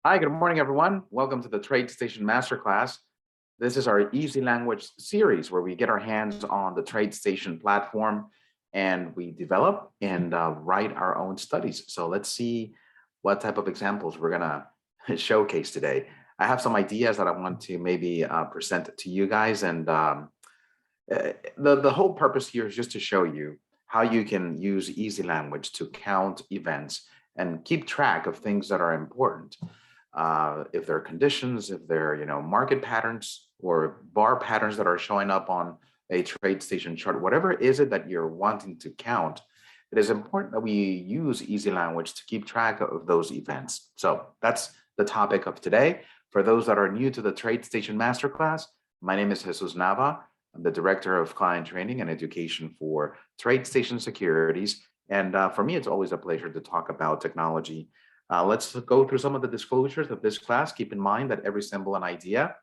Hi, good morning, everyone. Welcome to the TradeStation Masterclass. This is our Easy Language series where we get our hands on the TradeStation platform and we develop and write our own studies. So let's see what type of examples we're going to showcase today. I have some ideas that I want to maybe present to you guys. And the whole purpose here is just to show you how you can use Easy Language to count events and keep track of things that are important. If there are conditions, if there are market patterns or bar patterns that are showing up on a trade station chart, whatever is it that you're wanting to count, it is important that we use Easy Language to keep track of those events. So that's the topic of today. For those that are new to the TradeStation Masterclass, my name is Jesus Nava. I'm the Director of Client Training and Education for TradeStation Securities. And for me, it's always a pleasure to talk about technology. Let's go through some of the disclosures of this class. Keep in mind that every symbol and idea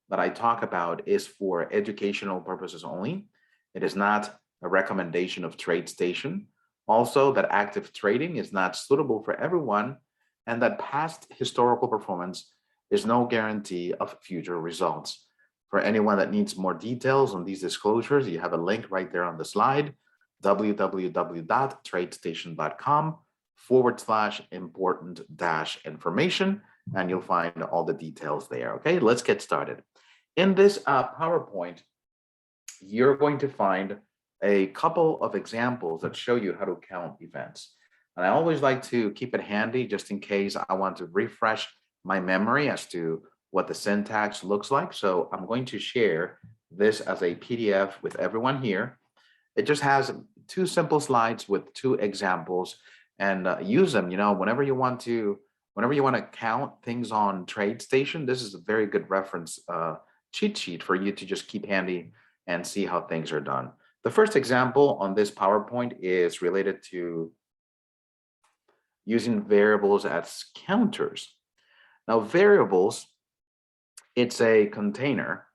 that I talk about is for educational purposes only. It is not a recommendation of TradeStation. Also, that active trading is not suitable for everyone, and that past historical performance is no guarantee of future results. For anyone that needs more details on these disclosures, you have a link right there on the slide, www.tradestation.com/important-information, and you'll find all the details there. Okay, let's get started. In this PowerPoint, you're going to find a couple of examples that show you how to count events. And I always like to keep it handy just in case I want to refresh my memory as to what the syntax looks like. So I'm going to share this as a PDF with everyone here. It just has two simple slides with two examples, and use them, whenever you want to count things on TradeStation. This is a very good reference cheat sheet for you to just keep handy and see how things are done. The first example on this PowerPoint is related to using variables as counters. Now, variables, it's a container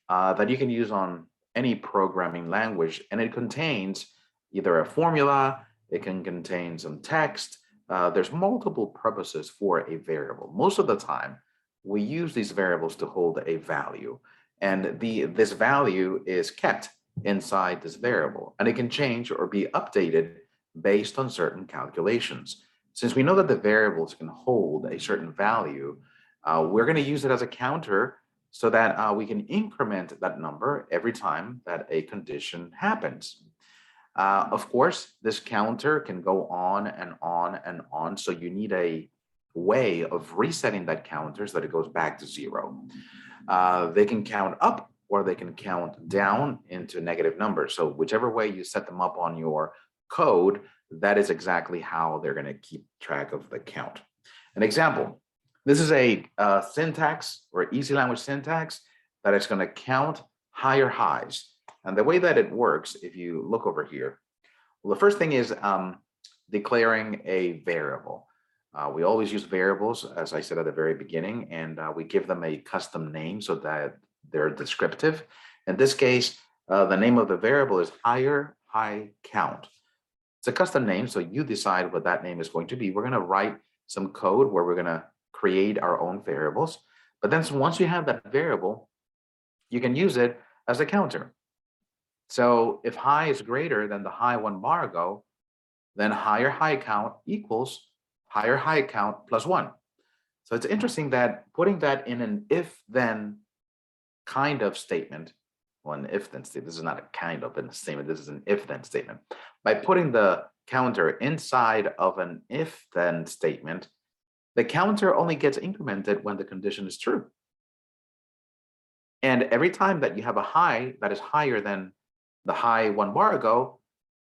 that you can use on any programming language, and it contains either a formula, it can contain some text. There's multiple purposes for a variable. Most of the time, we use these variables to hold a value, and this value is kept inside this variable, and it can change or be updated based on certain calculations. Since we know that the variables can hold a certain value, we're going to use it as a counter so that we can increment that number every time that a condition happens. Of course, this counter can go on and on and on, so you need a way of resetting that counter so that it goes back to zero. They can count up or they can count down into negative numbers. So whichever way you set them up on your code, that is exactly how they're going to keep track of the count. An example, this is a syntax or easy language syntax that is going to count higher highs. And the way that it works, if you look over here, well, the first thing is declaring a variable. We always use variables, as I said at the very beginning, and we give them a custom name so that they're descriptive. In this case, the name of the variable is higher high count. It's a custom name, so you decide what that name is going to be. We're going to write some code where we're going to create our own variables. But then once you have that variable, you can use it as a counter. So if high is greater than the high 1 bar ago, then higher high count equals higher high count plus 1. So it's interesting that putting that in an if-then kind of statement, well, an if-then statement, this is not a kind of a statement, this is an if-then statement. By putting the counter inside of an if-then statement, the counter only gets incremented when the condition is true. And every time that you have a high that is higher than the high 1 bar ago,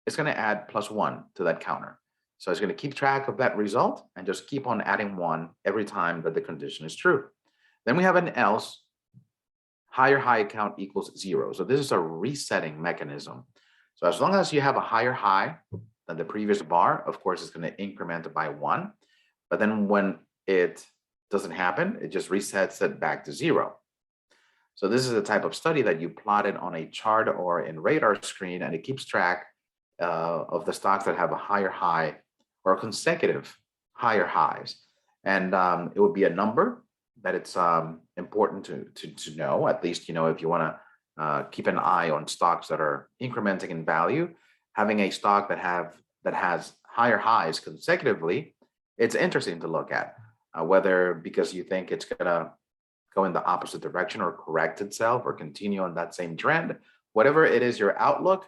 it's going to add plus 1 to that counter. So it's going to keep track of that result and just keep on adding 1 every time that the condition is true. Then we have an else, higher high count equals 0. So this is a resetting mechanism. So as long as you have a higher high than the previous bar, of course, it's going to increment by 1. But then when it doesn't happen, it just resets it back to 0. So this is a type of study that you plot it on a chart or in radar screen, and it keeps track of the stocks that have a higher high or consecutive higher highs. And it would be a number that it's important to know, at least, if you want to keep an eye on stocks that are incrementing in value. Having a stock that has higher highs consecutively, it's interesting to look at, whether because you think it's going to go in the opposite direction or correct itself or continue on that same trend. Whatever it is your outlook,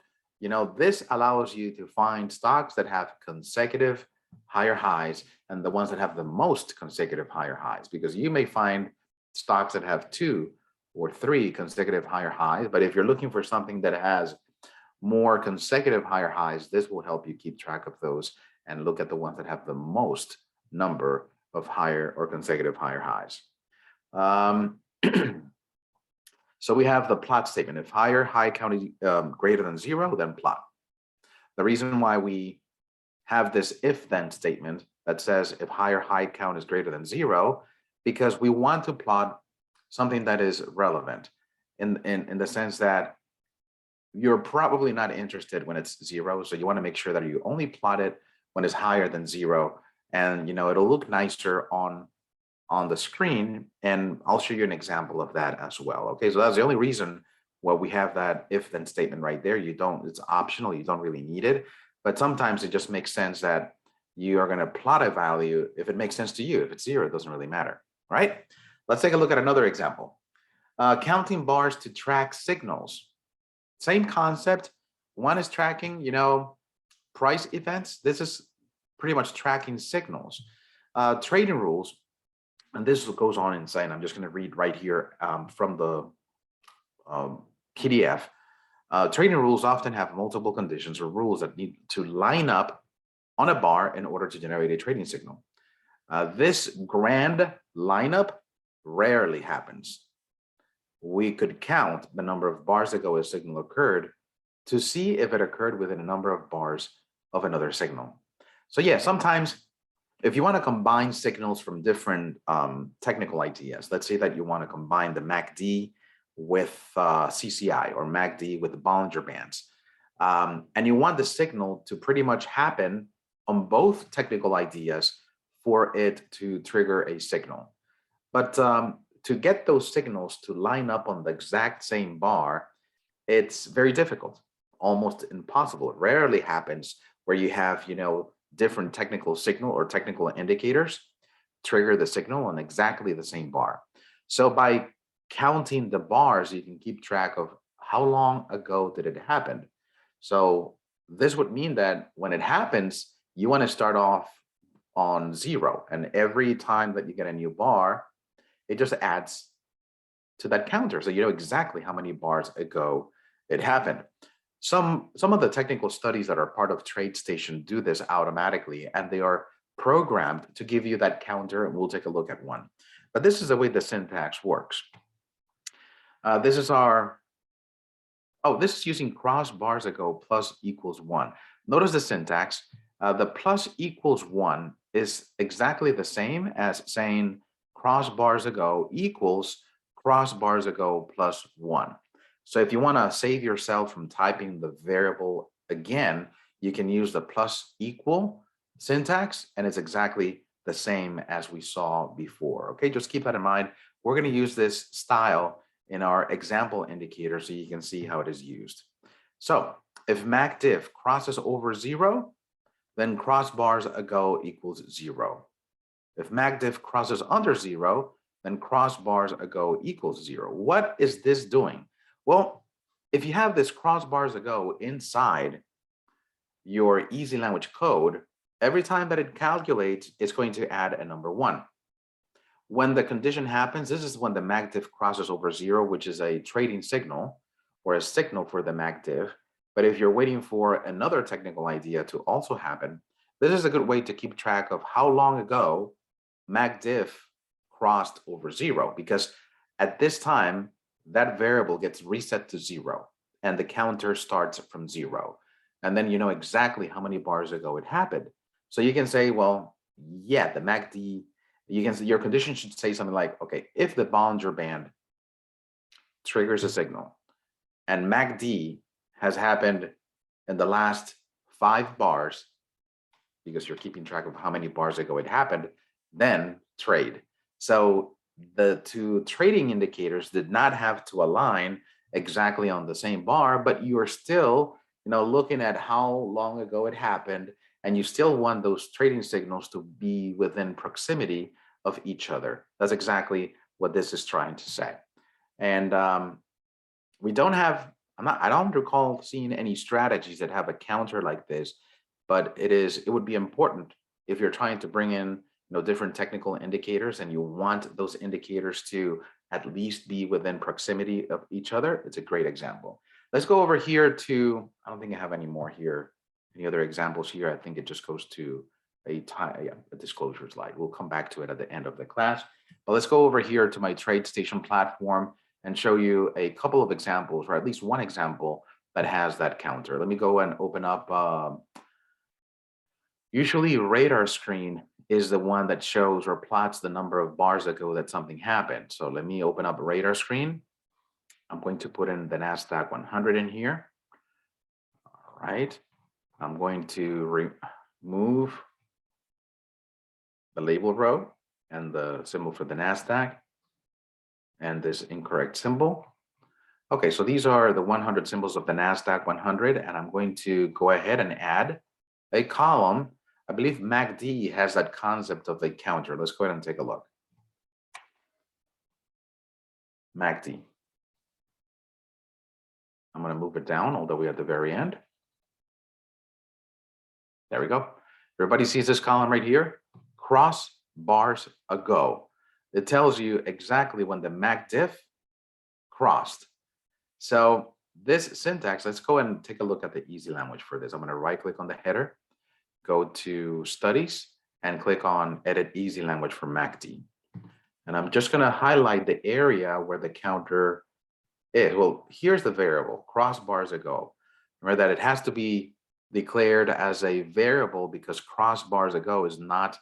this allows you to find stocks that have consecutive higher highs and the ones that have the most consecutive higher highs, because you may find stocks that have 2 or 3 consecutive higher highs. But if you're looking for something that has more consecutive higher highs, this will help you keep track of those and look at the ones that have the most number of higher or consecutive higher highs. So we have the plot statement. If higher high count is greater than 0, then plot. The reason why we have this if then statement that says if higher high count is greater than 0, because we want to plot something that is relevant in the sense that you're probably not interested when it's 0. So you want to make sure that you only plot it when it's higher than 0. And it'll look nicer on the screen, and I'll show you an example of that as well. Okay, so that's the only reason why we have that if then statement right there. It's optional, you don't really need it, but sometimes it just makes sense that you are going to plot a value if it makes sense to you. If it's 0, it doesn't really matter, right? Let's take a look at another example. Counting bars to track signals. Same concept. One is tracking, price events. This is pretty much tracking signals. Trading rules. And this goes on insane. I'm just going to read right here from the PDF. Trading rules often have multiple conditions or rules that need to line up on a bar in order to generate a trading signal. This grand lineup rarely happens. We could count the number of bars ago a signal occurred to see if it occurred within a number of bars of another signal. So yeah, sometimes if you want to combine signals from different technical ideas, let's say that you want to combine the MACD with CCI or MACD with the Bollinger Bands, and you want the signal to pretty much happen on both technical ideas for it to trigger a signal. But to get those signals to line up on the exact same bar, it's very difficult, almost impossible. It rarely happens where you have, different technical signal or technical indicators trigger the signal on exactly the same bar. So by counting the bars, you can keep track of how long ago did it happen. So this would mean that when it happens, you want to start off on 0, and every time that you get a new bar, it just adds to that counter. So you know exactly how many bars ago it happened. Some of the technical studies that are part of TradeStation do this automatically, and they are programmed to give you that counter, and we'll take a look at one. But this is the way the syntax works. This is using cross bars ago plus equals 1. Notice the syntax. The plus equals 1 is exactly the same as saying cross bars ago equals cross bars ago plus 1. So if you want to save yourself from typing the variable again, you can use the plus equal syntax, and it's exactly the same as we saw before. Okay, just keep that in mind. We're going to use this style in our example indicator so you can see how it is used. So if MACD crosses over 0, then cross bars ago equals 0. If MACD crosses under 0, then cross bars ago equals 0. What is this doing? Well, if you have this cross bars ago inside your Easylanguage code, every time that it calculates, it's going to add a number 1. When the condition happens, this is when the MACD crosses over 0, which is a trading signal or a signal for the MACD. But if you're waiting for another technical idea to also happen, this is a good way to keep track of how long ago MACD crossed over 0, because at this time, that variable gets reset to 0 and the counter starts from 0. And then you know exactly how many bars ago it happened. So you can say, well, yeah, the MACD, your condition should say something like, okay, if the Bollinger Band triggers a signal and MACD has happened in the last 5 bars, because you're keeping track of how many bars ago it happened, then trade. So the two trading indicators did not have to align exactly on the same bar, but you are still, looking at how long ago it happened, and you still want those trading signals to be within proximity of each other. That's exactly what this is trying to say. And we don't have, I don't recall seeing any strategies that have a counter like this, but it would be important if you're trying to bring in, different technical indicators and you want those indicators to at least be within proximity of each other. It's a great example. Let's go over here to, I don't think I have any more here. Any other examples here? I think it just goes to a disclosure slide. We'll come back to it at the end of the class. But let's go over here to my TradeStation platform and show you a couple of examples, or at least one example that has that counter. Let me go and open up. Usually radar screen is the one that shows or plots the number of bars ago that something happened. So let me open up radar screen. I'm going to put in the NASDAQ 100 in here. All right. I'm going to remove the label row and the symbol for the NASDAQ and this incorrect symbol. Okay, so these are the 100 symbols of the NASDAQ 100, and I'm going to go ahead and add a column. I believe MACD has that concept of a counter. Let's go ahead and take a look. MACD. I'm going to move it down all the way at the very end. There we go. Everybody sees this column right here? Cross bars ago. It tells you exactly when the MACD crossed. So this syntax, let's go and take a look at the Easylanguage for this. I'm going to right click on the header, go to studies and click on edit Easylanguage for MACD. And I'm just going to highlight the area where the counter is. Well, here's the variable, cross bars ago. Remember that it has to be declared as a variable because cross bars ago does not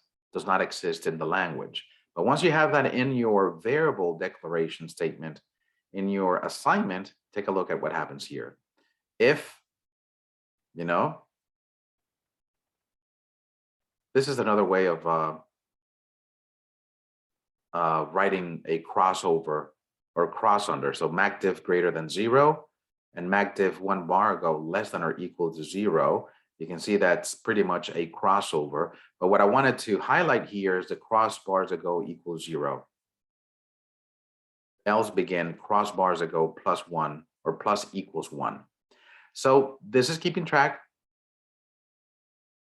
exist in the language. But once you have that in your variable declaration statement, in your assignment, take a look at what happens here. If, this is another way of writing a crossover or cross under. So MACD greater than 0 and MACD 1 bar ago less than or equal to 0. You can see that's pretty much a crossover. But what I wanted to highlight here is the cross bars ago equals 0. Else begin cross bars ago plus 1 or plus equals 1. So this is keeping track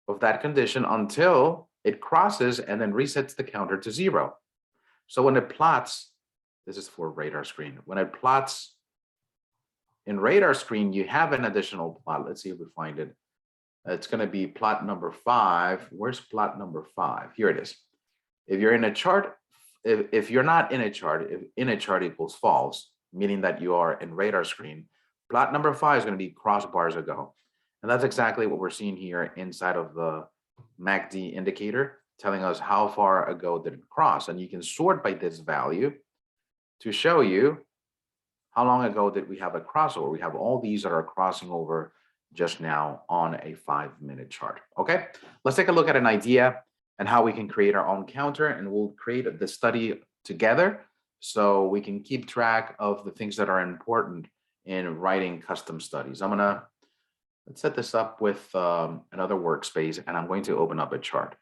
of that condition until it crosses and then resets the counter to 0. So when it plots, this is for radar screen. When it plots in radar screen, you have an additional plot. Let's see if we find it. It's going to be plot number 5. Where's plot number 5? Here it is. If you're in a chart, if you're not in a chart, if in a chart equals false, meaning that you are in radar screen, plot number 5 is going to be cross bars ago. And that's exactly what we're seeing here inside of the MACD indicator, telling us how far ago did it cross. And you can sort by this value to show you how long ago did we have a crossover. We have all these that are crossing over just now on a 5-minute chart. Okay, let's take a look at an idea and how we can create our own counter, and we'll create the study together so we can keep track of the things that are important in writing custom studies. Let's set this up with another workspace, and I'm going to open up a chart.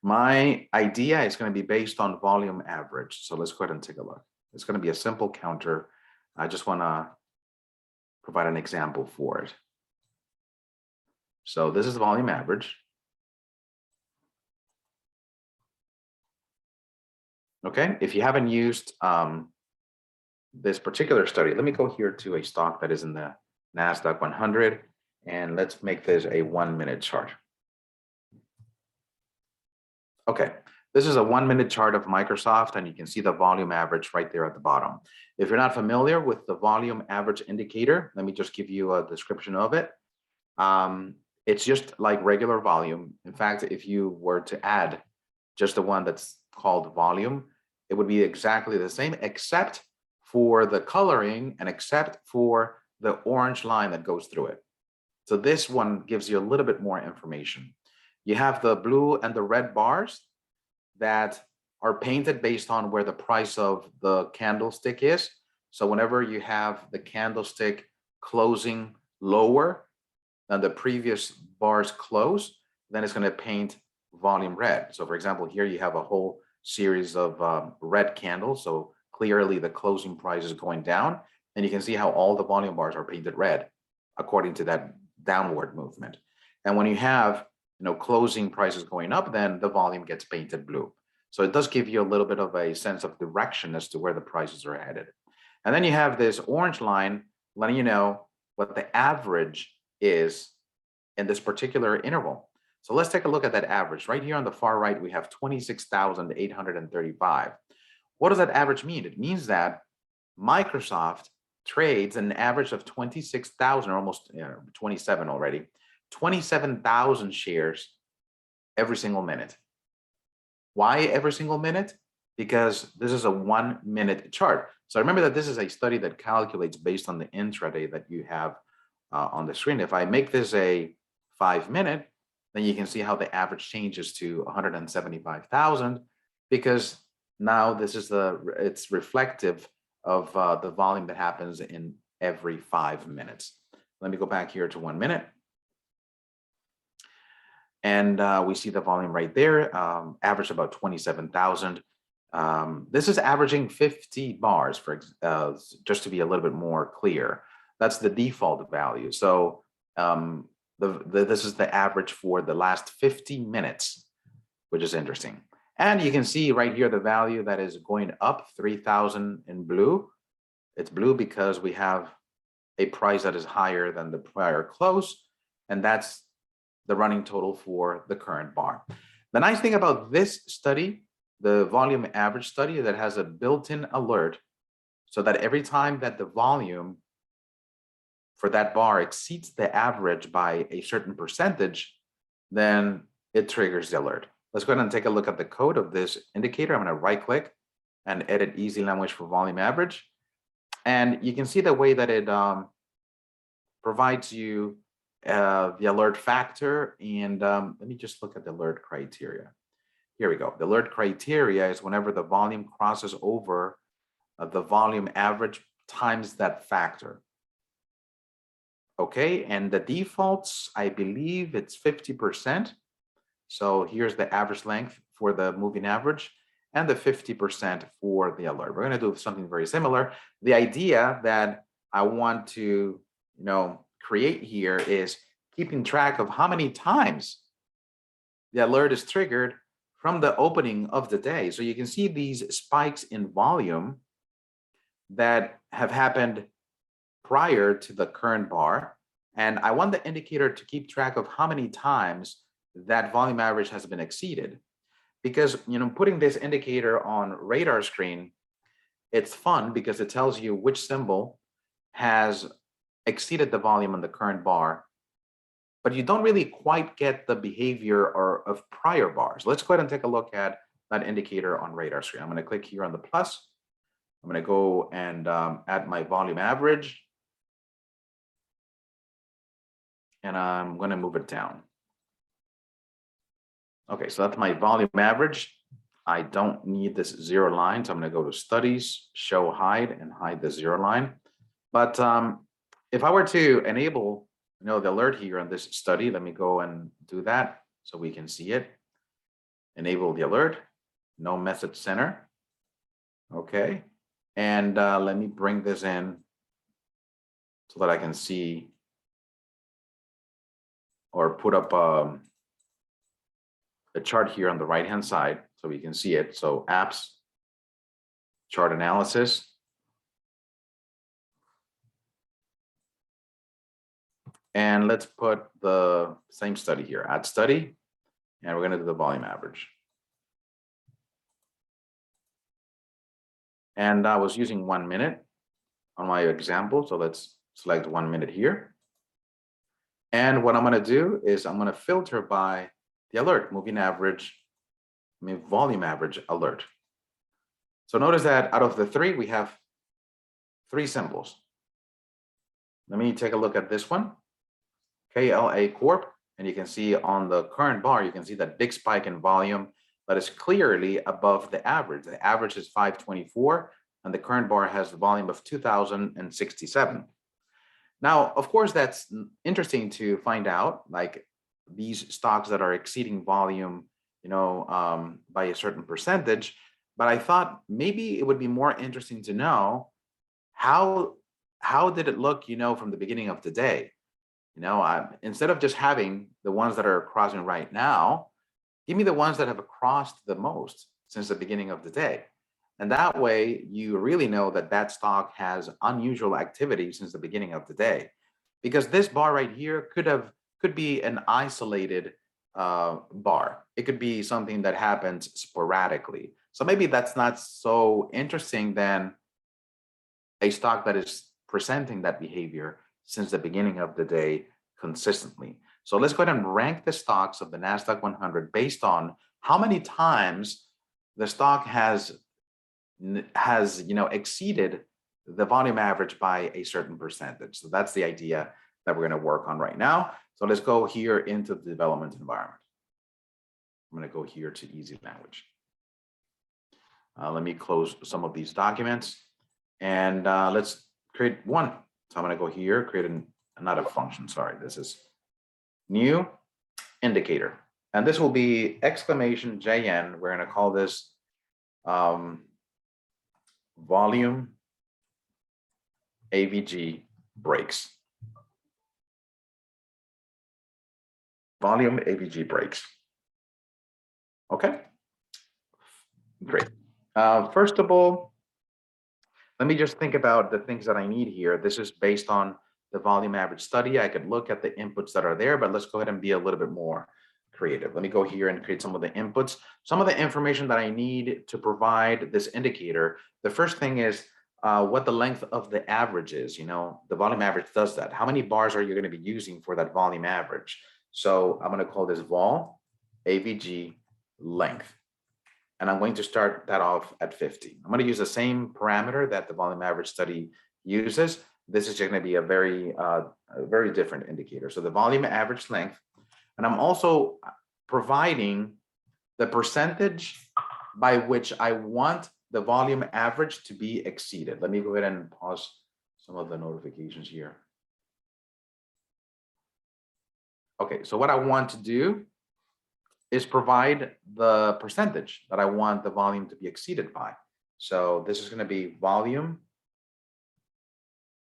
My idea is going to be based on volume average. So let's go ahead and take a look. It's going to be a simple counter. I just want to provide an example for it. So this is the volume average. Okay, if you haven't used this particular study, let me go here to a stock that is in the NASDAQ 100, and let's make this a 1-minute chart. Okay, this is a 1-minute chart of Microsoft, and you can see the volume average right there at the bottom. If you're not familiar with the volume average indicator, let me just give you a description of it. It's just like regular volume. In fact, if you were to add just the one that's called volume, it would be exactly the same, except for the coloring and except for the orange line that goes through it. So this one gives you a little bit more information. You have the blue and the red bars. that are painted based on where the price of the candlestick is. So whenever you have the candlestick closing lower than the previous bar's close, then it's going to paint volume red. So for example, here you have a whole series of red candles. So clearly the closing price is going down. And you can see how all the volume bars are painted red according to that downward movement. And when you have closing prices going up, then the volume gets painted blue. So it does give you a little bit of a sense of direction as to where the prices are headed. And then you have this orange line letting you know what the average is in this particular interval. So let's take a look at that average. Right here on the far right, we have 26,835. What does that average mean? It means that Microsoft trades an average of 26,000, almost 27 already, 27,000 shares every single minute. Why every single minute? Because this is a 1 minute chart. So remember that this is a study that calculates based on the intraday that you have on the screen. If I make this a 5 minute, then you can see how the average changes to 175,000 because now it's reflective of the volume that happens in every 5 minutes. Let me go back here to 1 minute. And we see the volume right there, average about 27,000. This is averaging 50 bars, just to be a little bit more clear. That's the default value. So this is the average for the last 50 minutes, which is interesting. And you can see right here the value that is going up, 3,000 in blue. It's blue because we have a price that is higher than the prior close, and that's the running total for the current bar. The nice thing about this study, the volume average study, that has a built-in alert so that every time that the volume for that bar exceeds the average by a certain percentage, then it triggers the alert. Let's go ahead and take a look at the code of this indicator. I'm going to right click and edit Easy Language for volume average. And you can see the way that it provides you the alert factor. And let me just look at the alert criteria. Here we go. The alert criteria is whenever the volume crosses over the volume average times that factor. Okay, and the defaults, I believe it's 50%. So here's the average length for the moving average and the 50% for the alert. We're going to do something very similar. The idea that I want to, create here is keeping track of how many times the alert is triggered from the opening of the day. So you can see these spikes in volume that have happened prior to the current bar. And I want the indicator to keep track of how many times that volume average has been exceeded. Because, putting this indicator on radar screen, it's fun because it tells you which symbol has exceeded the volume on the current bar, but you don't really quite get the behavior of prior bars. Let's go ahead and take a look at that indicator on radar screen. I'm going to click here on the plus. I'm going to go and add my volume average. And I'm going to move it down. Okay, so that's my volume average. I don't need this zero line, so I'm going to go to Studies, Show Hide, and hide the zero line. But if I were to enable the alert here on this study, let me go and do that so we can see it. Enable the alert, no message center. Okay, and let me bring this in so that I can see or put up a chart here on the right hand side so we can see it. So apps, chart analysis. And let's put the same study here, add study, and we're going to do the volume average. And I was using 1 minute on my example, so let's select 1 minute here. And what I'm going to do is I'm going to filter by the alert, volume average alert. So notice that out of the three, we have 3 symbols. Let me take a look at this one, KLA Corp. And you can see on the current bar, you can see that big spike in volume that is clearly above the average. The average is 524, and the current bar has the volume of 2,067. Now, of course, that's interesting to find out, like these stocks that are exceeding volume, by a certain percentage. But I thought maybe it would be more interesting to know how how did it look, from the beginning of the day. Instead of just having the ones that are crossing right now, give me the ones that have crossed the most since the beginning of the day. And that way, you really know that that stock has unusual activity since the beginning of the day. Because this bar right here could be an isolated bar. It could be something that happens sporadically. So maybe that's not so interesting than a stock that is presenting that behavior since the beginning of the day consistently. So let's go ahead and rank the stocks of the NASDAQ 100 based on how many times the stock has exceeded the volume average by a certain percentage. So that's the idea that we're going to work on right now. So let's go here into the development environment. I'm going to go here to Easylanguage. Let me close some of these documents, and let's create one. So I'm going to go here, create another function. Sorry, this is new indicator, and this will be exclamation JN. We're going to call this volume AVG breaks. Volume AVG breaks. Okay, great. First of all, let me just think about the things that I need here. This is based on the volume average study. I could look at the inputs that are there, but let's go ahead and be a little bit more creative. Let me go here and create some of the inputs. Some of the information that I need to provide this indicator. The first thing is what the length of the average is. The volume average does that. How many bars are you going to be using for that volume average? So I'm going to call this vol AVG length. And I'm going to start that off at 50. I'm going to use the same parameter that the volume average study uses. This is going to be a very different indicator. So the volume average length, and I'm also providing the percentage by which I want the volume average to be exceeded. Let me go ahead and pause some of the notifications here. Okay, so what I want to do is provide the percentage that I want the volume to be exceeded by. So this is going to be volume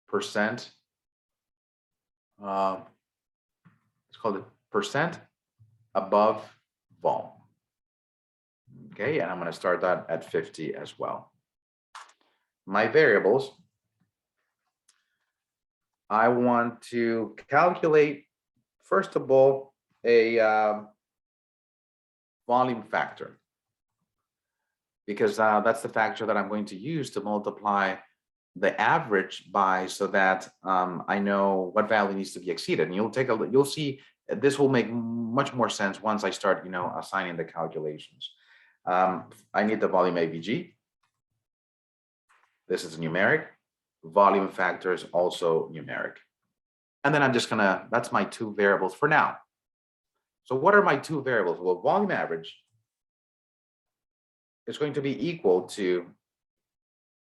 percent. Let's call it percent above vol. Okay, and I'm going to start that at 50 as well. My variables, I want to calculate, first of all, a volume factor, because that's the factor that I'm going to use to multiply the average by, so that I know what value needs to be exceeded. And you'll see this will make much more sense once I start, assigning the calculations. I need the volume AVG. This is numeric. Volume factor is also numeric. And then I'm just gonna, that's my two variables for now. So what are my two variables? Well, volume average is going to be equal to,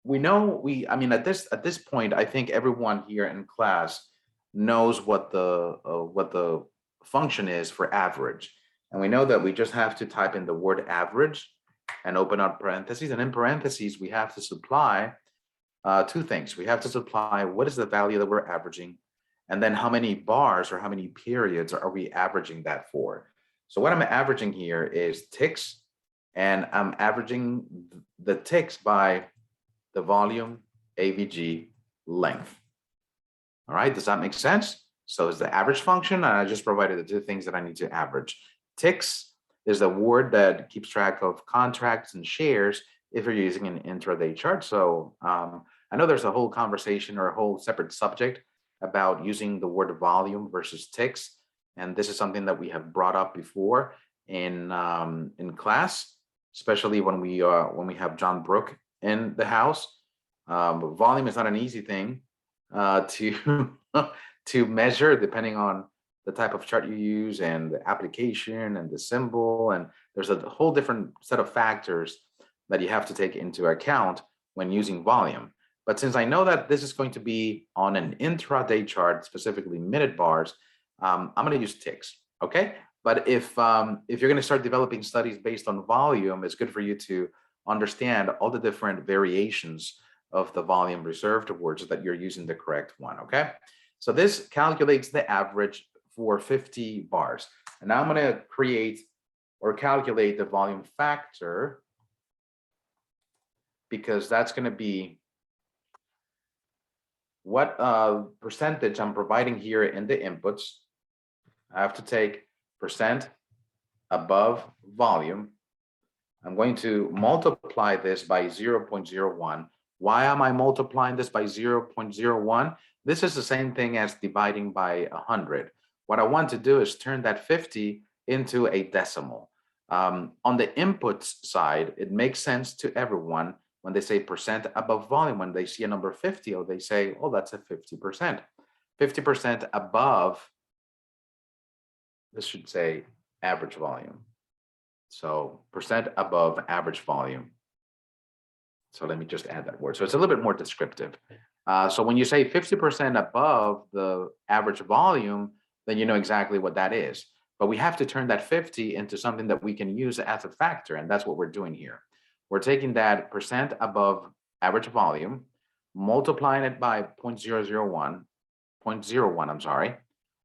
at this point, I think everyone here in class knows what the function is for average. And we know that we just have to type in the word average and open up parentheses. And in parentheses, we have to supply two things. We have to supply what is the value that we're averaging, and then how many bars or how many periods are we averaging that for. So what I'm averaging here is ticks, and I'm averaging the ticks by the volume AVG length. All right, does that make sense? So it's the average function, and I just provided the two things that I need to average. Ticks is a word that keeps track of contracts and shares if you're using an intraday chart. So I know there's a whole conversation or a whole separate subject about using the word volume versus ticks, and this is something that we have brought up before in class, especially when we have John Brook in the house. Volume is not an easy thing to to measure, depending on the type of chart you use and the application and the symbol, and there's a whole different set of factors that you have to take into account when using volume. But since I know that this is going to be on an intraday chart, specifically minute bars, I'm going to use ticks, okay? But if you're going to start developing studies based on volume, it's good for you to understand all the different variations of the volume reserved words so that you're using the correct one, okay? So this calculates the average for 50 bars. And now I'm going to create or calculate the volume factor, because that's going to be what percentage I'm providing here in the inputs. I have to take percent above volume. I'm going to multiply this by 0.01. Why am I multiplying this by 0.01? This is the same thing as dividing by 100. What I want to do is turn that 50 into a decimal. On the inputs side, it makes sense to everyone when they say percent above volume. When they see a number 50, or they say, oh, that's a 50%. 50% above, this should say average volume. So percent above average volume. So let me just add that word. So it's a little bit more descriptive. So when you say 50% above the average volume, then you know exactly what that is. But we have to turn that 50 into something that we can use as a factor. And that's what we're doing here. We're taking that percent above average volume, multiplying it by 0.001, I'm sorry,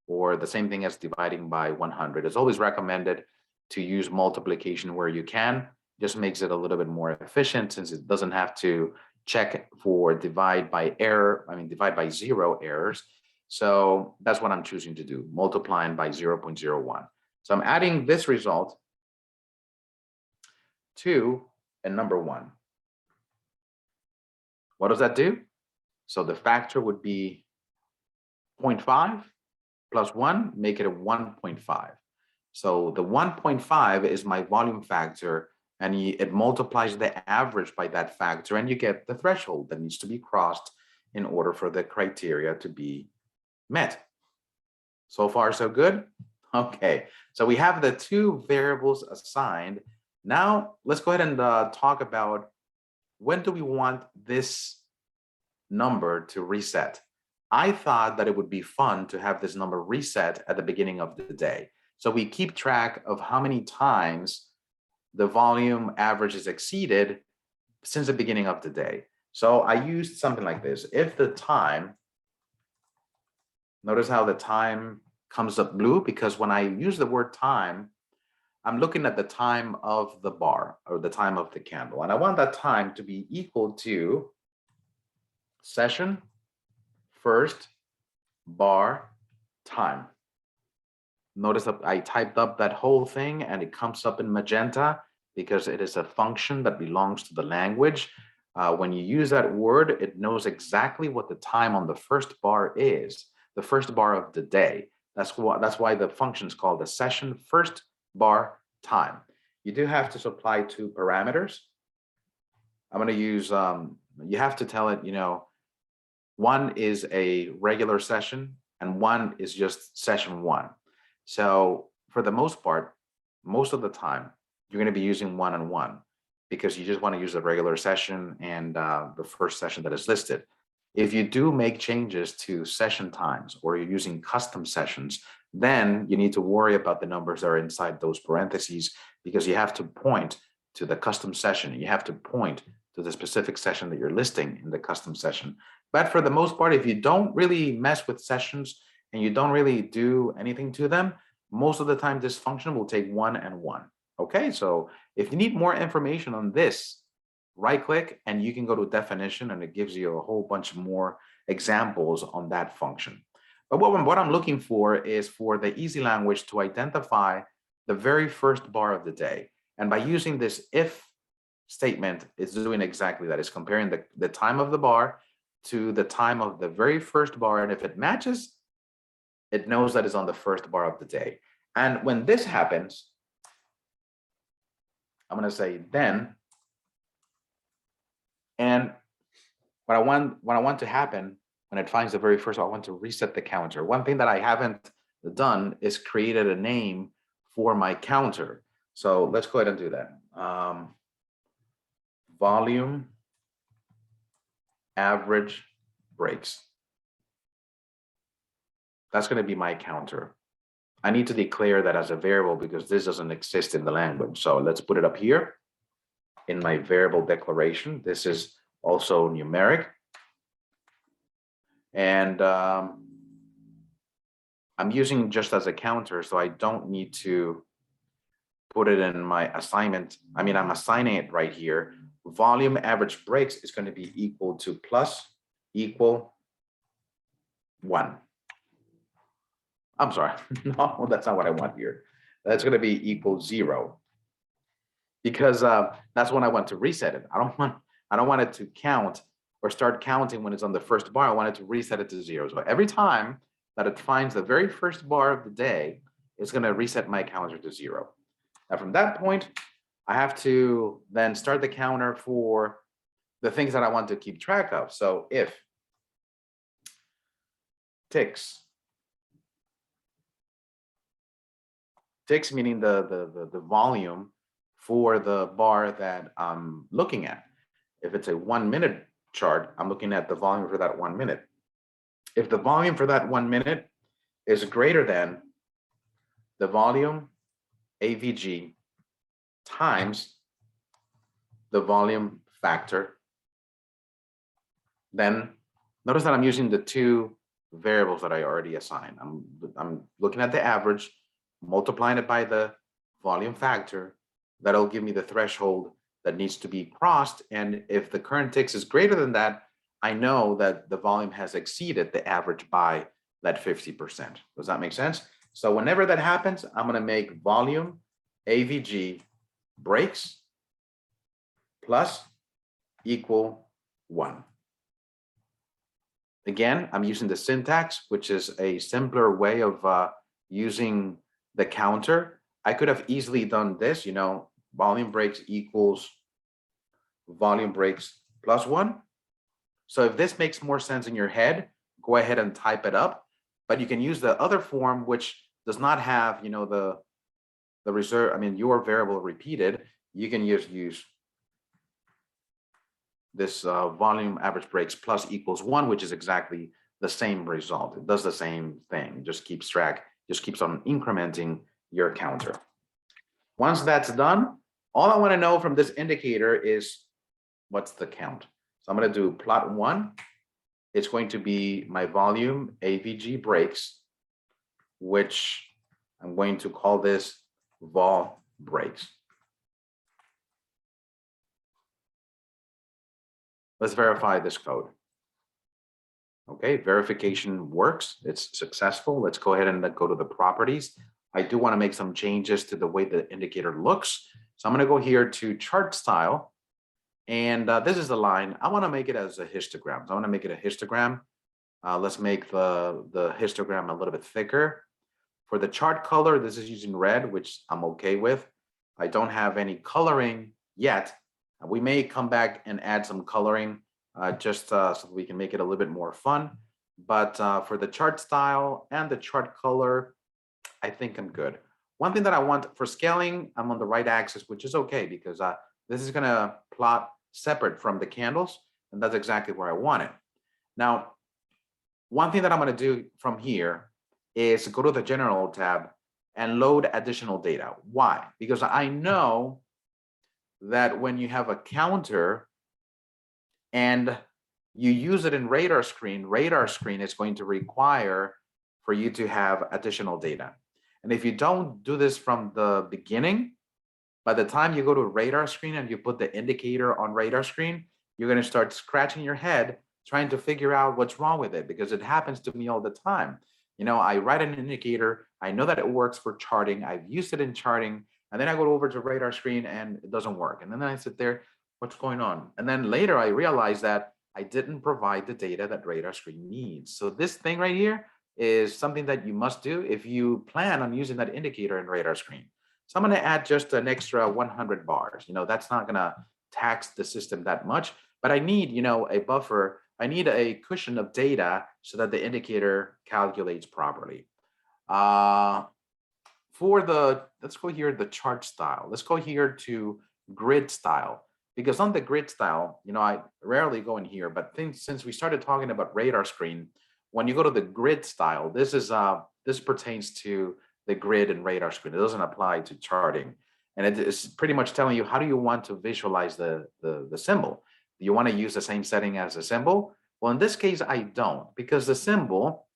or the same thing as dividing by 100. It's always recommended to use multiplication where you can. Just makes it a little bit more efficient, since it doesn't have to check for divide by 0 errors. So that's what I'm choosing to do, multiplying by 0.01. So I'm adding this result to a number 1. What does that do? So the factor would be 0.5 plus 1, make it a 1.5. So the 1.5 is my volume factor, and it multiplies the average by that factor, and you get the threshold that needs to be crossed in order for the criteria to be met. So far, so good? Okay, so we have the two variables assigned. Now, let's go ahead and talk about when do we want this number to reset. I thought that it would be fun to have this number reset at the beginning of the day. So we keep track of how many times the volume average is exceeded since the beginning of the day. So I used something like this. If the time, notice how the time comes up blue, because when I use the word time, I'm looking at the time of the bar, or the time of the candle. And I want that time to be equal to session first bar time. Notice that I typed up that whole thing and it comes up in magenta because it is a function that belongs to the language. When you use that word, it knows exactly what the time on the first bar is, the first bar of the day. That's why the function is called the session first bar time. You do have to supply two parameters. I'm going to use, you have to tell it, one is a regular session and one is just session 1. So for the most part, most of the time, you're going to be using 1 and 1 because you just want to use the regular session and the first session that is listed. If you do make changes to session times, or you're using custom sessions, then you need to worry about the numbers that are inside those parentheses, because you have to point to the custom session. You have to point to the specific session that you're listing in the custom session. But for the most part, if you don't really mess with sessions and you don't really do anything to them, most of the time this function will take 1 and 1. Okay, so if you need more information on this, right click and you can go to definition, and it gives you a whole bunch more examples on that function. But what I'm looking for is for the Easylanguage to identify the very first bar of the day. And by using this if statement, it's doing exactly that. It's comparing the time of the bar to the time of the very first bar. And if it matches, it knows that it's on the first bar of the day. And when this happens, I'm going to say then, and what I want to happen when it finds the very first, I want to reset the counter. One thing that I haven't done is created a name for my counter. So let's go ahead and do that. Volume average breaks. That's going to be my counter. I need to declare that as a variable because this doesn't exist in the language. So let's put it up here in my variable declaration. This is also numeric. And I'm using just as a counter, so I don't need to put it in my assignment. I mean, I'm assigning it right here. Volume average breaks is going to be equal to plus equal 1. I'm sorry, no, that's not what I want here. That's going to be equal 0 because that's when I want to reset it. I don't want it to count or start counting when it's on the first bar. I want it to reset it to 0. So every time that it finds the very first bar of the day, it's going to reset my counter to 0. Now from that point, I have to then start the counter for the things that I want to keep track of. So if ticks meaning the volume for the bar that I'm looking at. If it's a 1 minute chart, I'm looking at the volume for that 1 minute. If the volume for that 1 minute is greater than the volume AVG times the volume factor, then notice that I'm using the two variables that I already assigned. I'm looking at the average, multiplying it by the volume factor. That'll give me the threshold that needs to be crossed. And if the current ticks is greater than that, I know that the volume has exceeded the average by that 50%. Does that make sense? So whenever that happens, I'm going to make volume AVG breaks plus equal 1. Again, I'm using the syntax, which is a simpler way of using the counter. I could have easily done this, volume breaks equals volume breaks plus 1. So if this makes more sense in your head, go ahead and type it up. But you can use the other form, which does not have, the reserve, your variable repeated. You can just use this volume average breaks plus equals 1, which is exactly the same result. It does the same thing. It just keeps on incrementing your counter. Once that's done, all I want to know from this indicator is what's the count. So I'm going to do plot 1. It's going to be my volume AVG breaks, which I'm going to call this vol breaks. Let's verify this code. Okay, verification works. It's successful. Let's go ahead and go to the properties. I do want to make some changes to the way the indicator looks. So I'm going to go here to chart style. And this is the line. I want to make it as a histogram. So I want to make it a histogram. Let's make the histogram a little bit thicker. For the chart color, this is using red, which I'm okay with. I don't have any coloring yet. We may come back and add some coloring just so we can make it a little bit more fun. But for the chart style and the chart color, I think I'm good. One thing that I want for scaling, I'm on the right axis, which is okay because this is going to plot separate from the candles. And that's exactly where I want it. Now, one thing that I'm going to do from here is go to the general tab and load additional data. Why? Because I know that when you have a counter and you use it in radar screen is going to require for you to have additional data. And if you don't do this from the beginning, by the time you go to radar screen and you put the indicator on radar screen, you're going to start scratching your head trying to figure out what's wrong with it, because it happens to me all the time. I write an indicator, I know that it works for charting, I've used it in charting, and then I go over to radar screen and it doesn't work. And then I sit there, what's going on? And then later I realize that I didn't provide the data that radar screen needs. So this thing right here is something that you must do if you plan on using that indicator in radar screen. So I'm going to add just an extra 100 bars. That's not going to tax the system that much, but I need, a buffer. I need a cushion of data so that the indicator calculates properly. For the, let's go here, the chart style. Let's go here to grid style, because on the grid style, I rarely go in here, but since we started talking about radar screen, when you go to the grid style, this pertains to the grid and radar screen. It doesn't apply to charting. And it is pretty much telling you, how do you want to visualize the symbol? Do you want to use the same setting as the symbol? Well, in this case, I don't, because the symbol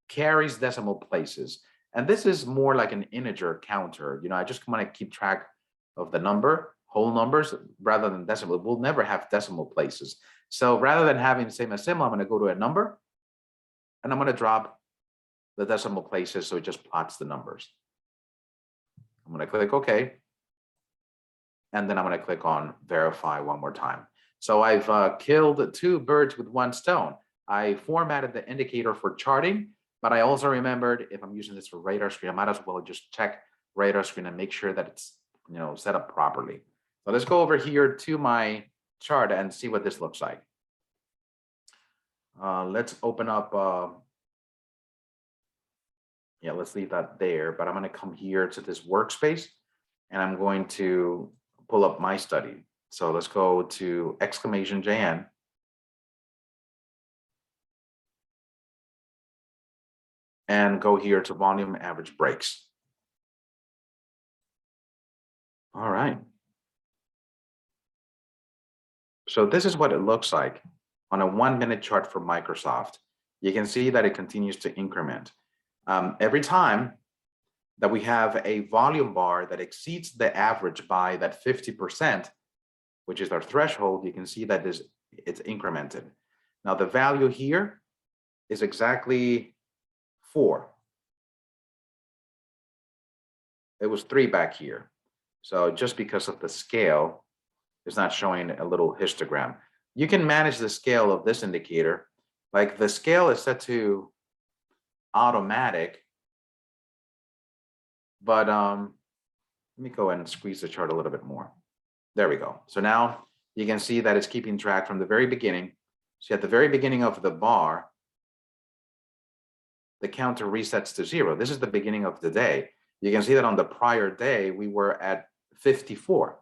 carries decimal places. And this is more like an integer counter. I just want to keep track of the number, whole numbers, rather than decimal. We'll never have decimal places. So rather than having the same as symbol, I'm going to go to a number, and I'm going to drop the decimal places so it just plots the numbers. I'm going to click OK. And then I'm going to click on verify one more time. So I've killed two birds with one stone. I formatted the indicator for charting, but I also remembered, if I'm using this for radar screen, I might as well just check radar screen and make sure that it's set up properly. So let's go over here to my chart and see what this looks like. Let's open up, let's leave that there, but I'm going to come here to this workspace, and I'm going to pull up my study. So let's go to !JN. And go here to volume average breaks. All right. So this is what it looks like on a 1-minute chart for Microsoft. You can see that it continues to increment. Every time that we have a volume bar that exceeds the average by that 50%, which is our threshold, you can see that it's incremented. Now the value here is exactly 4. It was 3 back here. So just because of the scale, it's not showing a little histogram. You can manage the scale of this indicator. Like the scale is set to automatic, but let me go and squeeze the chart a little bit more. There we go. So now you can see that it's keeping track from the very beginning. See, at the very beginning of the bar, the counter resets to 0. This is the beginning of the day. You can see that on the prior day, we were at 54.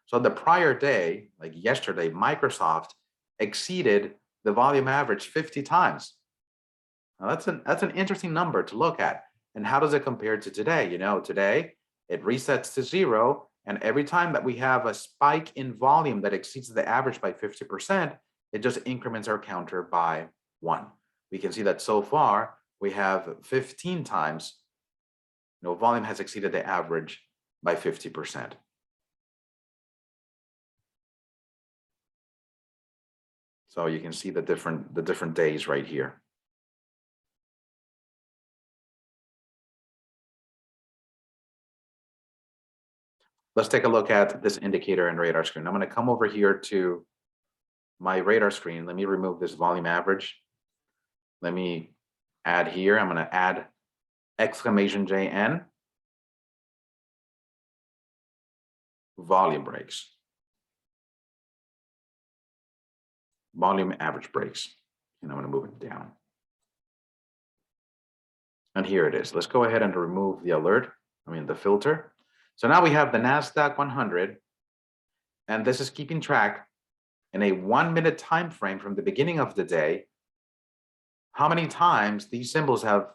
So the prior day, like yesterday, Microsoft exceeded the volume average 50 times. Now that's an interesting number to look at. And how does it compare to today? Today it resets to 0. And every time that we have a spike in volume that exceeds the average by 50%, it just increments our counter by 1. We can see that so far we have 15 times, volume has exceeded the average by 50%. So you can see the different days right here. Let's take a look at this indicator and radar screen. I'm going to come over here to my radar screen. Let me remove this volume average. Let me add here. I'm going to add !JN volume breaks. Volume average breaks. And I'm going to move it down. And here it is. Let's go ahead and remove the alert, the filter. So now we have the NASDAQ 100, and this is keeping track in a 1-minute time frame from the beginning of the day, how many times these symbols have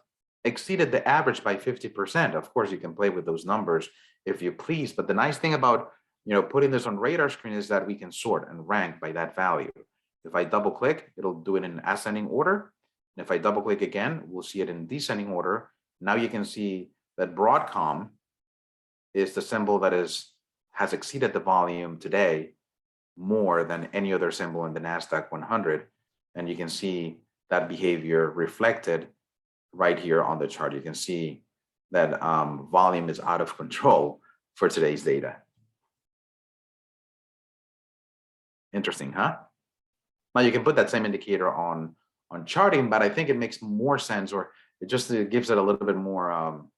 exceeded the average by 50%. Of course, you can play with those numbers if you please, but the nice thing about putting this on radar screen is that we can sort and rank by that value. If I double click, it'll do it in ascending order. And if I double click again, we'll see it in descending order. Now you can see that Broadcom is the symbol that has exceeded the volume today more than any other symbol in the NASDAQ 100. And you can see that behavior reflected right here on the chart. You can see that volume is out of control for today's data. Interesting, huh? Now you can put that same indicator on charting, but I think it makes more sense, or it gives it a little bit more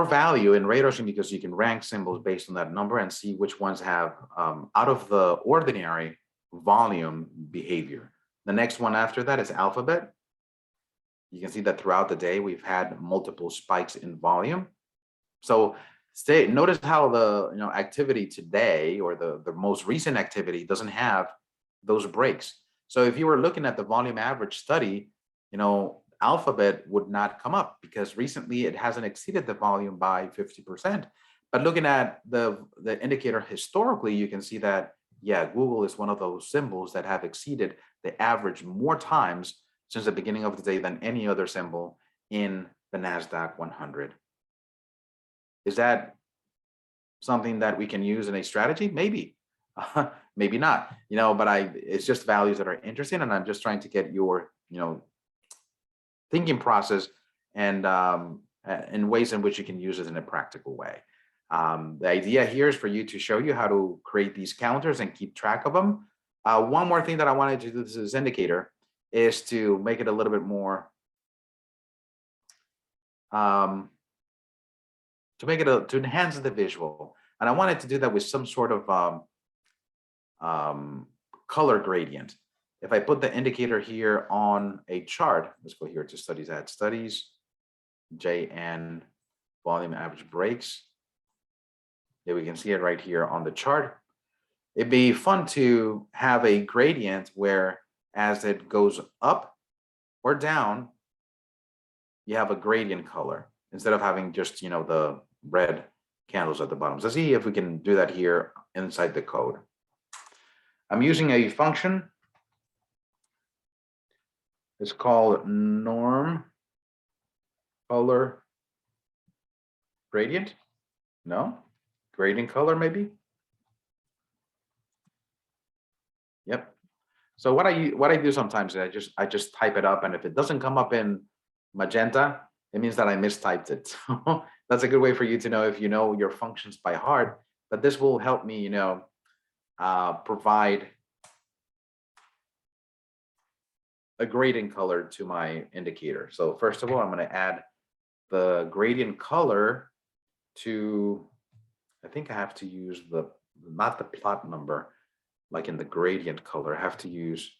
value in radar screen, because you can rank symbols based on that number and see which ones have out of the ordinary volume behavior. The next one after that is alphabet. You can see that throughout the day we've had multiple spikes in volume. So notice how the activity today, or the most recent activity, doesn't have those breaks. So if you were looking at the volume average study, alphabet would not come up because recently it hasn't exceeded the volume by 50%. But looking at the indicator historically, you can see that, yeah, Google is one of those symbols that have exceeded the average more times since the beginning of the day than any other symbol in the NASDAQ 100. Is that something that we can use in a strategy? Maybe, maybe not, but it's just values that are interesting, and I'm just trying to get your, thinking process and in ways in which you can use it in a practical way. The idea here is for you to show you how to create these counters and keep track of them. One more thing that I wanted to do with this indicator is to make it a little bit more, to enhance the visual. And I wanted to do that with some sort of color gradient. If I put the indicator here on a chart, let's go here to studies, add studies, JN volume average breaks. Yeah, we can see it right here on the chart. It'd be fun to have a gradient where as it goes up or down, you have a gradient color instead of having just, the red candles at the bottom. So let's see if we can do that here inside the code. I'm using a function. It's called norm color gradient. No? Gradient color, maybe? Yep. So what I do sometimes is I just type it up, and if it doesn't come up in magenta, it means that I mistyped it. So that's a good way for you to know if you know your functions by heart. But this will help me, provide a gradient color to my indicator. So first of all, I'm going to add the gradient color to, I think I have to use not the plot number, like in the gradient color, I have to use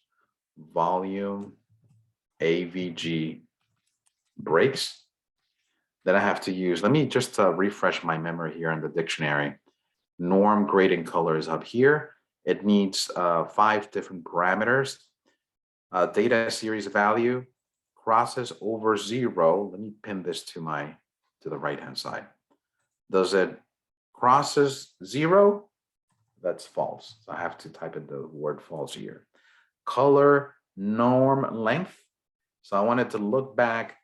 volume AVG breaks. Then I have to use, let me just refresh my memory here in the dictionary. Norm gradient color is up here. It needs 5 different parameters. Data series value crosses over 0. Let me pin this to the right hand side. Does it crosses 0? That's false. So I have to type in the word false here. Color norm length. So I wanted to look back.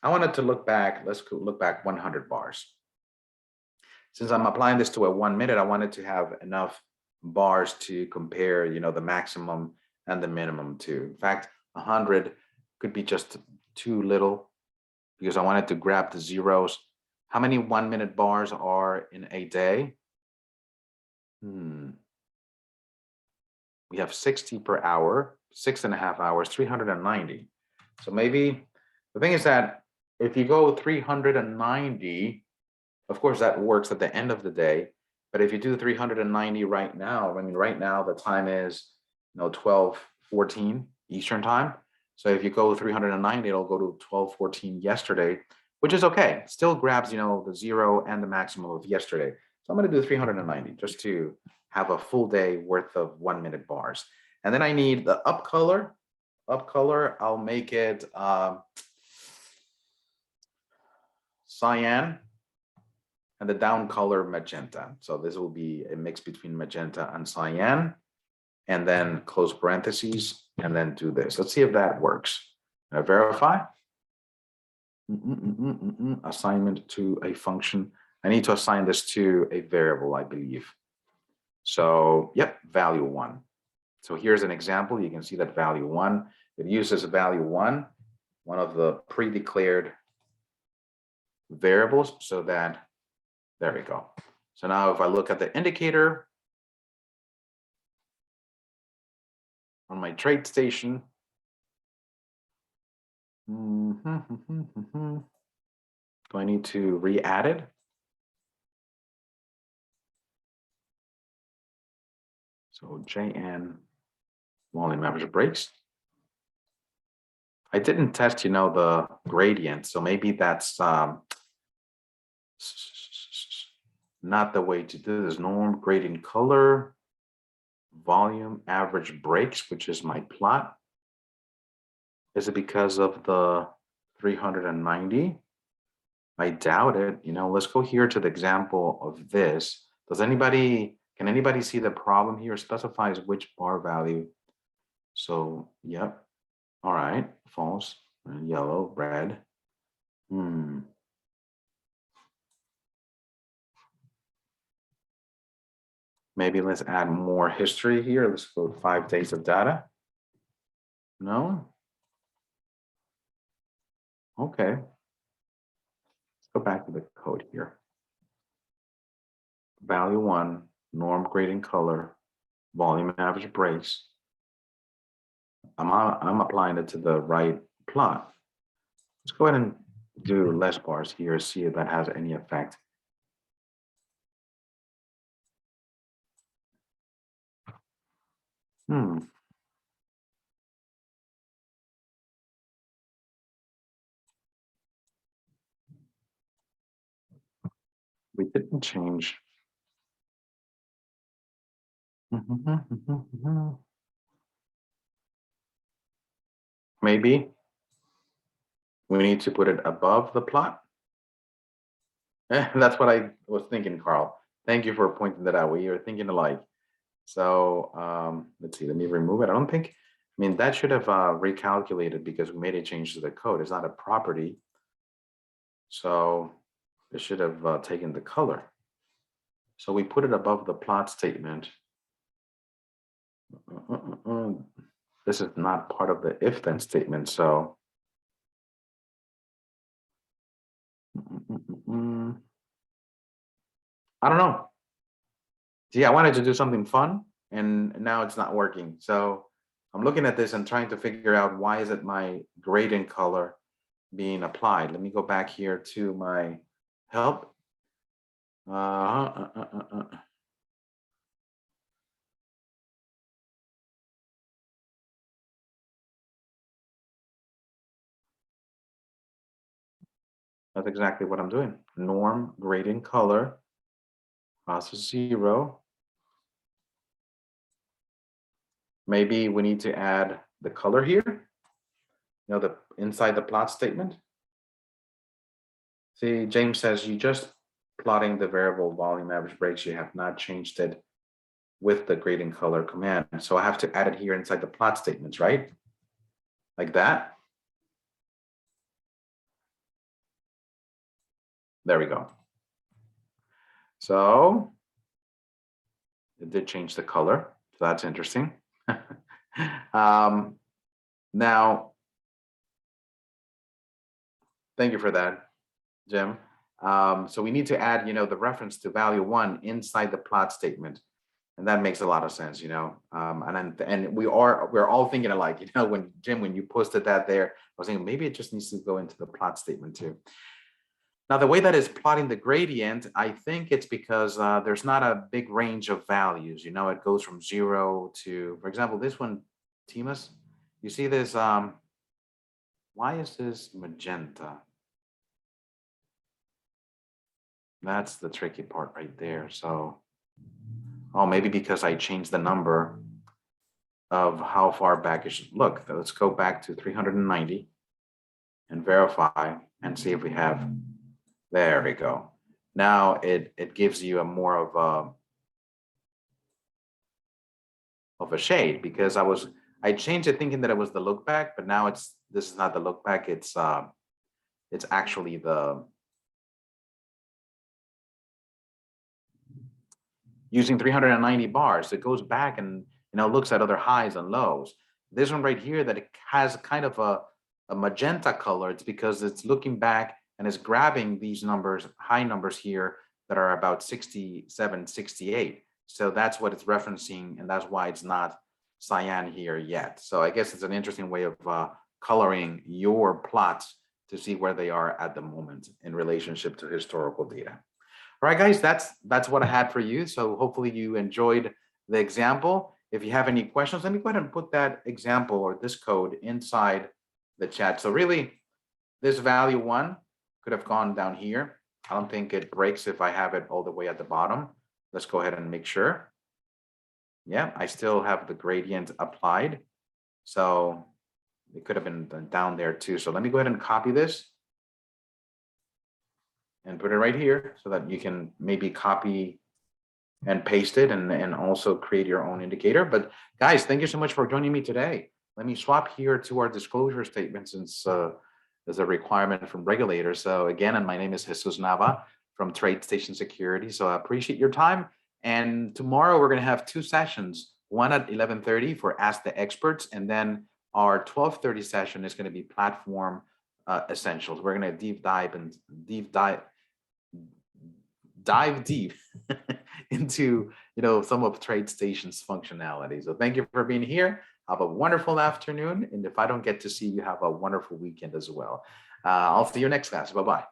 I wanted to look back. Let's look back 100 bars. Since I'm applying this to a 1 minute, I wanted to have enough bars to compare, the maximum and the minimum to. In fact, 100 could be just too little because I wanted to grab the zeros. How many 1 minute bars are in a day? We have 60 per hour, 6.5 hours, 390. So maybe the thing is that if you go 390, of course that works at the end of the day. But if you do 390 right now, right now the time is 12:14 Eastern time. So if you go 390, it'll go to 12:14 yesterday, which is okay. Still grabs, the 0 and the maximum of yesterday. So I'm going to do 390 just to have a full day worth of 1 minute bars. And then I need the up color. Up color, I'll make it cyan, and the down color magenta. So this will be a mix between magenta and cyan, and then close parentheses, and then do this. Let's see if that works. Verify. Assignment to a function. I need to assign this to a variable, I believe. So, yep, value 1. So here's an example. You can see that value 1, it uses value 1, one of the pre-declared variables, so that, there we go. So now if I look at the indicator on my trade station, do I need to re-add it? So JN volume average breaks. I didn't test, the gradient, so maybe that's not the way to do this. Norm, gradient, color, volume, average breaks, which is my plot. Is it because of the 390? I doubt it. Let's go here to the example of this. Can anybody see the problem here? Specifies which bar value. So, yep. All right, false, yellow, red. Maybe let's add more history here. Let's go 5 days of data. No? Okay. Let's go back to the code here. Value 1, norm, gradient, color, volume, average breaks. I'm applying it to the right plot. Let's go ahead and do less bars here, see if that has any effect. We didn't change. Maybe we need to put it above the plot. That's what I was thinking, Carl. Thank you for pointing that out. We are thinking alike. So let's see, let me remove it. I mean, that should have recalculated because we made a change to the code. It's not a property. So it should have taken the color. So we put it above the plot statement. This is not part of the if then statement. So I don't know. Yeah, I wanted to do something fun and now it's not working. So I'm looking at this and trying to figure out why is it my gradient color being applied. Let me go back here to my help. That's exactly what I'm doing. Norm, gradient, color, process 0. Maybe we need to add the color here. The inside the plot statement. See, James says you just plotting the variable volume average breaks. You have not changed it with the gradient color command. So I have to add it here inside the plot statements, right? Like that. There we go. So it did change the color. So that's interesting. Now, thank you for that, Jim. So we need to add, the reference to value 1 inside the plot statement. And that makes a lot of sense, and we're all thinking alike, when you posted that there, I was thinking maybe it just needs to go into the plot statement too. Now, the way that is plotting the gradient, I think it's because there's not a big range of values. It goes from 0 to, for example, this one, Timus, you see this, why is this magenta? That's the tricky part right there. So, maybe because I changed the number of how far back it should look. Let's go back to 390 and verify and see if we have, there we go. Now it gives you a more of a shade because I changed it thinking that it was the look back, but now this is not the look back. It's actually the using 390 bars. It goes back and looks at other highs and lows. This one right here that it has kind of a magenta color, it's because it's looking back and it's grabbing these numbers, high numbers here that are about 67, 68. So that's what it's referencing, and that's why it's not cyan here yet. So I guess it's an interesting way of coloring your plots to see where they are at the moment in relationship to historical data. All right, guys, that's what I had for you. So hopefully you enjoyed the example. If you have any questions, let me go ahead and put that example or this code inside the chat. So really, this value 1 could have gone down here. I don't think it breaks if I have it all the way at the bottom. Let's go ahead and make sure. Yeah, I still have the gradient applied. So it could have been down there too. So let me go ahead and copy this and put it right here so that you can maybe copy and paste it and also create your own indicator. But guys, thank you so much for joining me today. Let me swap here to our disclosure statement since there's a requirement from regulators. So again, and my name is Jesus Nava from TradeStation Security. So I appreciate your time. And tomorrow we're going to have 2 sessions, one at 11:30 for Ask the Experts, and then our 12:30 session is going to be platform essentials. We're going to dive deep into some of TradeStation's functionality. So thank you for being here. Have a wonderful afternoon, and if I don't get to see you, have a wonderful weekend as well. I'll see you next class. Bye-bye.